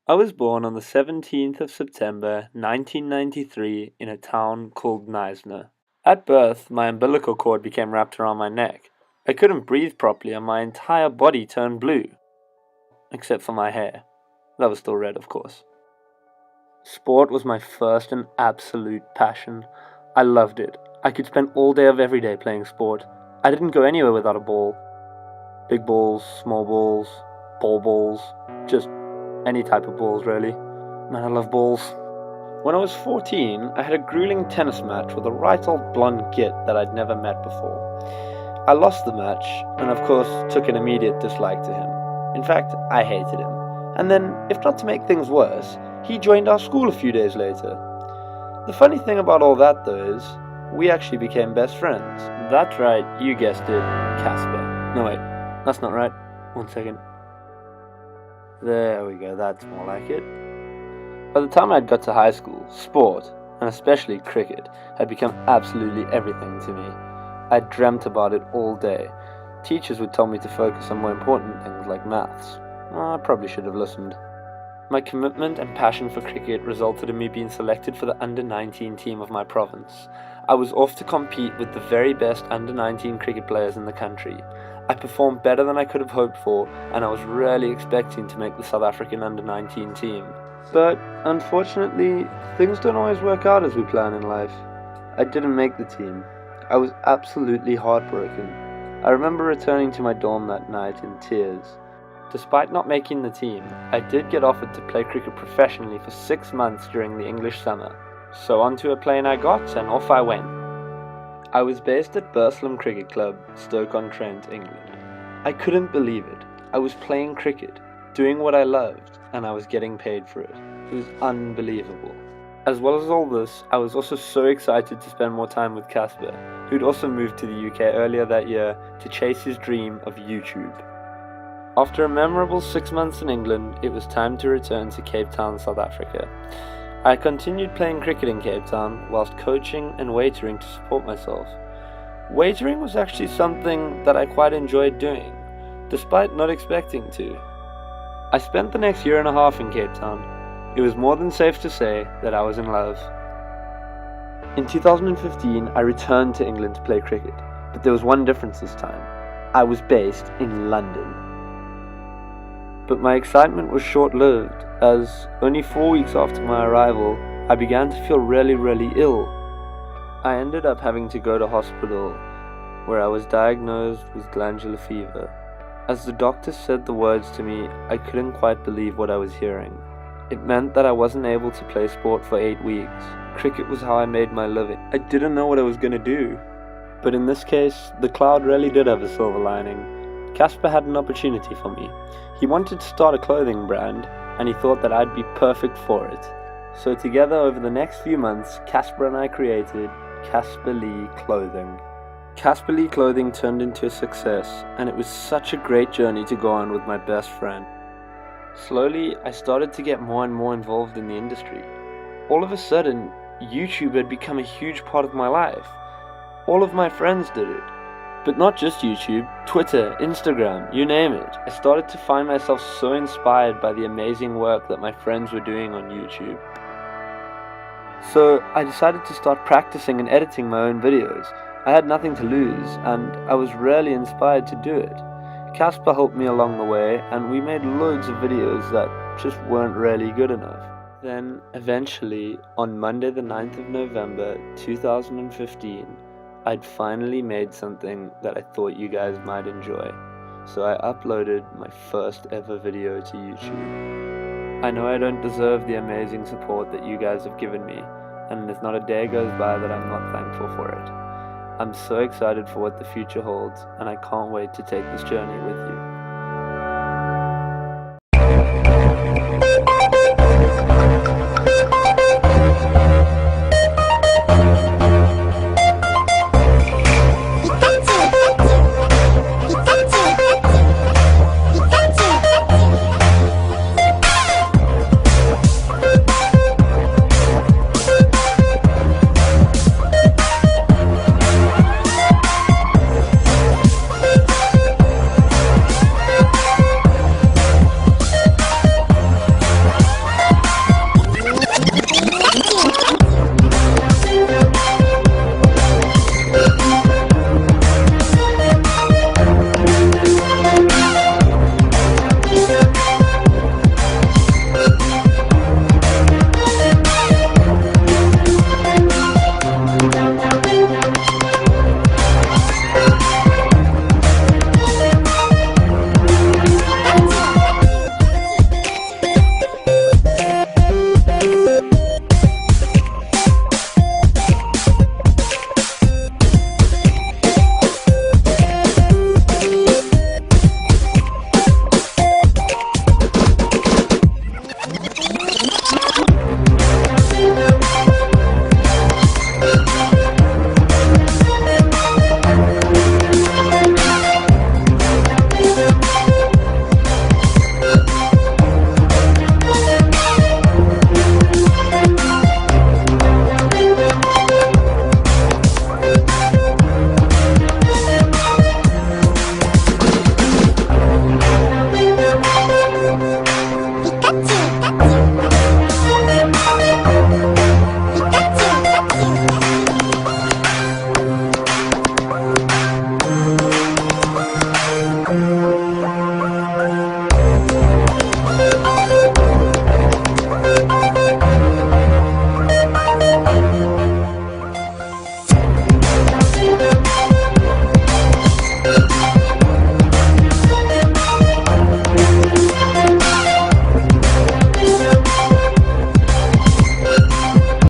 I was born on the 17th of September 1993 in a town called Neisner. At birth, my umbilical cord became wrapped around my neck. I couldn't breathe properly and my entire body turned blue, except for my hair. That was still red, of course. Sport was my first and absolute passion. I loved it. I could spend all day of every day playing sport. I didn't go anywhere without a ball. Big balls, small balls, balls, just any type of balls really. Man, I love balls. When I was 14, I had a grueling tennis match with a right old blonde git that I'd never met before. I lost the match, and of course took an immediate dislike to him. In fact, I hated him. And then, if not to make things worse, he joined our school a few days later. The funny thing about all that though is, we actually became best friends. That's right, you guessed it, Casper. No wait, that's not right. One second. There we go, that's more like it. By the time I'd got to high school, sport, and especially cricket, had become absolutely everything to me. I dreamt about it all day. Teachers would tell me to focus on more important things like maths. I probably should have listened. My commitment and passion for cricket resulted in me being selected for the under-19 team of my province. I was off to compete with the very best under-19 cricket players in the country. I performed better than I could have hoped for, and I was really expecting to make the South African under-19 team. But, unfortunately, things don't always work out as we plan in life. I didn't make the team. I was absolutely heartbroken. I remember returning to my dorm that night in tears. Despite not making the team, I did get offered to play cricket professionally for 6 months during the English summer. So onto a plane I got, and off I went. I was based at Burslem Cricket Club, Stoke-on-Trent, England. I couldn't believe it. I was playing cricket, doing what I loved, and I was getting paid for it. It was unbelievable. As well as all this, I was also so excited to spend more time with Casper, who'd also moved to the UK earlier that year to chase his dream of YouTube. After a memorable 6 months in England, it was time to return to Cape Town, South Africa. I continued playing cricket in Cape Town whilst coaching and waitering to support myself. Waitering was actually something that I quite enjoyed doing, despite not expecting to. I spent the next year and a half in Cape Town. It was more than safe to say that I was in love. In 2015, I returned to England to play cricket, but there was one difference this time. I was based in London. But my excitement was short-lived, as only 4 weeks after my arrival, I began to feel really ill. I ended up having to go to hospital, where I was diagnosed with glandular fever. As the doctor said the words to me, I couldn't quite believe what I was hearing. It meant that I wasn't able to play sport for 8 weeks. Cricket was how I made my living. I didn't know what I was going to do. But in this case, the cloud really did have a silver lining. Casper had an opportunity for me. He wanted to start a clothing brand, and he thought that I'd be perfect for it. So together over the next few months, Casper and I created Casper Lee Clothing. Casper Lee Clothing turned into a success, and it was such a great journey to go on with my best friend. Slowly, I started to get more and more involved in the industry. All of a sudden, YouTube had become a huge part of my life. All of my friends did it. But not just YouTube, Twitter, Instagram, you name it. I started to find myself so inspired by the amazing work that my friends were doing on YouTube. So I decided to start practicing and editing my own videos. I had nothing to lose, and I was really inspired to do it. Casper helped me along the way, and we made loads of videos that just weren't really good enough. Then, eventually, on Monday the 9th of November 2015, I'd finally made something that I thought you guys might enjoy. So I uploaded my first ever video to YouTube. I know I don't deserve the amazing support that you guys have given me, and there's not a day goes by that I'm not thankful for it. I'm so excited for what the future holds, and I can't wait to take this journey with you.